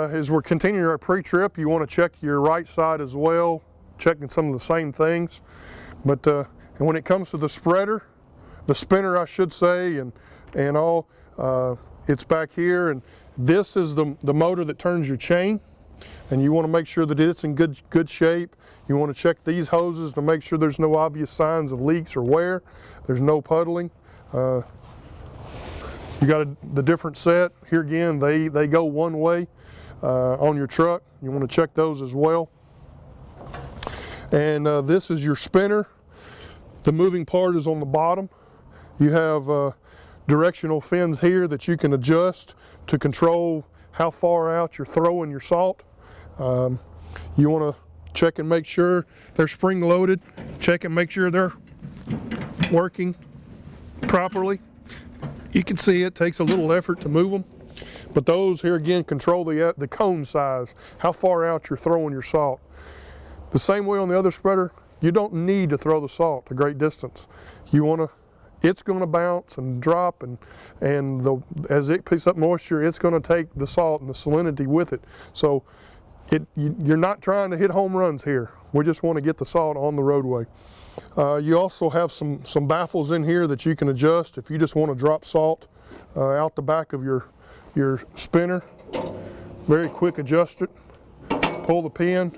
As we're continuing our pre-trip, you want to check your right side as well, checking some of the same things. But and when it comes to the spreader, the spinner I should say, and all, it's back here, and this is the motor that turns your chain, and you want to make sure that it's in good shape. You want to check these hoses to make sure there's no obvious signs of leaks or wear. There's no puddling. You got the different set. Here again, they go one way on your truck. You want to check those as well. And this is your spinner. The moving part is on the bottom. You have directional fins here that you can adjust to control how far out you're throwing your salt. You want to check and make sure they're spring loaded. Check and make sure they're working properly. You can see it takes a little effort to move them, but those here again control the cone size, how far out you're throwing your salt. The same way on the other spreader, you don't need to throw the salt a great distance. It's going to bounce and drop, and as it picks up moisture, it's going to take the salt and the salinity with it. So you're not trying to hit home runs here. We just want to get the salt on the roadway. You also have some baffles in here that you can adjust if you just want to drop salt out the back of your spinner. Very quick adjust it, pull the pin,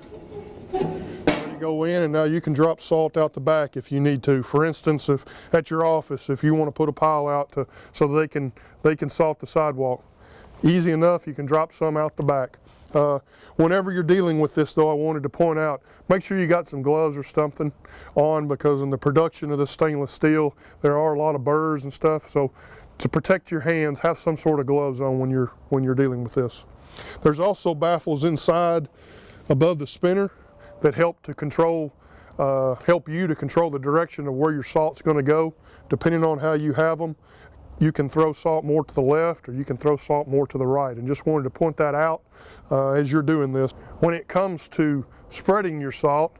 go in, and now you can drop salt out the back if you need to. For instance, if at your office, if you want to put a pile out so they can salt the sidewalk. Easy enough, you can drop some out the back. Whenever you're dealing with this though, I wanted to point out, make sure you got some gloves or something on, because in the production of the stainless steel, there are a lot of burrs and stuff. So to protect your hands, have some sort of gloves on when you're dealing with this. There's also baffles inside above the spinner that help you to control the direction of where your salt's going to go. Depending on how you have them, you can throw salt more to the left or you can throw salt more to the right, and just wanted to point that out as you're doing this. When it comes to spreading your salt,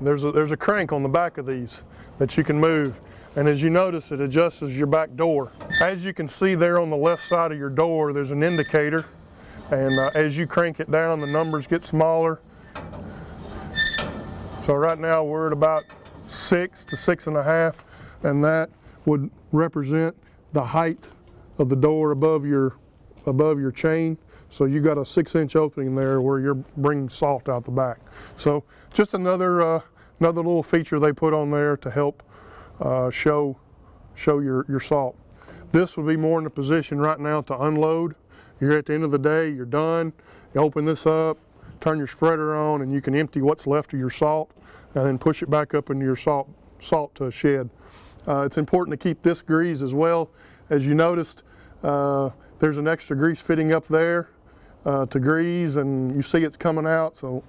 there's a crank on the back of these that you can move, and as you notice, it adjusts your back door. As you can see there on the left side of your door, there's an indicator, and as you crank it down, the numbers get smaller. So right now we're at about 6 to 6.5, and that would represent the height of the door above your chain. So you got a 6-inch opening there where you're bringing salt out the back. So just another little feature they put on there to help show your salt. This would be more in a position right now to unload. You're at the end of the day, you're done. You open this up, turn your spreader on, and you can empty what's left of your salt and then push it back up into your salt shed. It's important to keep this grease as well. As you noticed, there's an extra grease fitting up there to grease, and you see it's coming out, so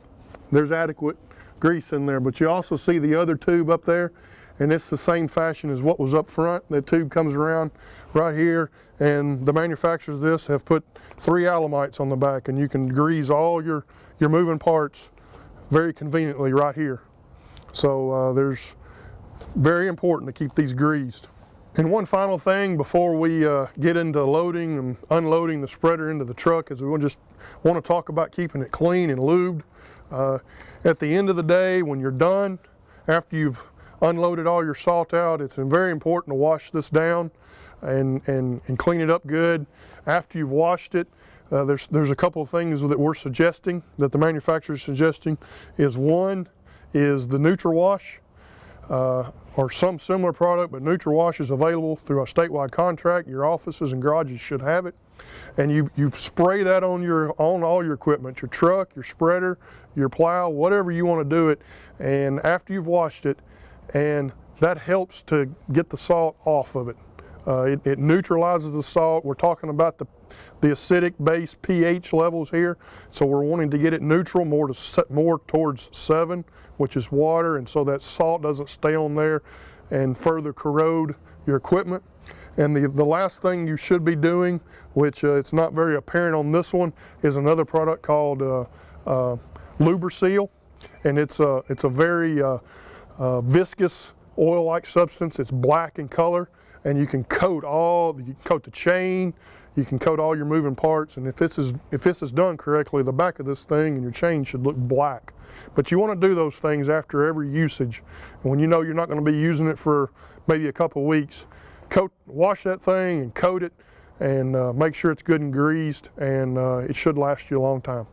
there's adequate grease in there. But you also see the other tube up there, and it's the same fashion as what was up front. That tube comes around right here, and the manufacturers of this have put 3 alamites on the back, and you can grease all your moving parts very conveniently right here. So there's very important to keep these greased. And one final thing before we get into loading and unloading the spreader into the truck is we just want to talk about keeping it clean and lubed. At the end of the day, when you're done, after you've unloaded all your salt out, it's very important to wash this down and clean it up good. After you've washed it, there's a couple of things that we're suggesting, that the manufacturer is suggesting. One is the NutriWash, or some similar product, but NutriWash is available through a statewide contract. Your offices and garages should have it, and you spray that on all your equipment, your truck, your spreader, your plow, whatever you want to do it. And after you've washed it, and that helps to get the salt off of it. It neutralizes the salt. We're talking about the acidic base pH levels here, so we're wanting to get it neutral, more towards 7, which is water, and so that salt doesn't stay on there and further corrode your equipment. And the last thing you should be doing, which it's not very apparent on this one, is another product called Lubriseal, and it's a very viscous oil-like substance. It's black in color, and you can coat the chain, you can coat all your moving parts, and if this is done correctly, the back of this thing and your chain should look black. But you want to do those things after every usage. And when you know you're not going to be using it for maybe a couple weeks, wash that thing and coat it, and make sure it's good and greased, and it should last you a long time.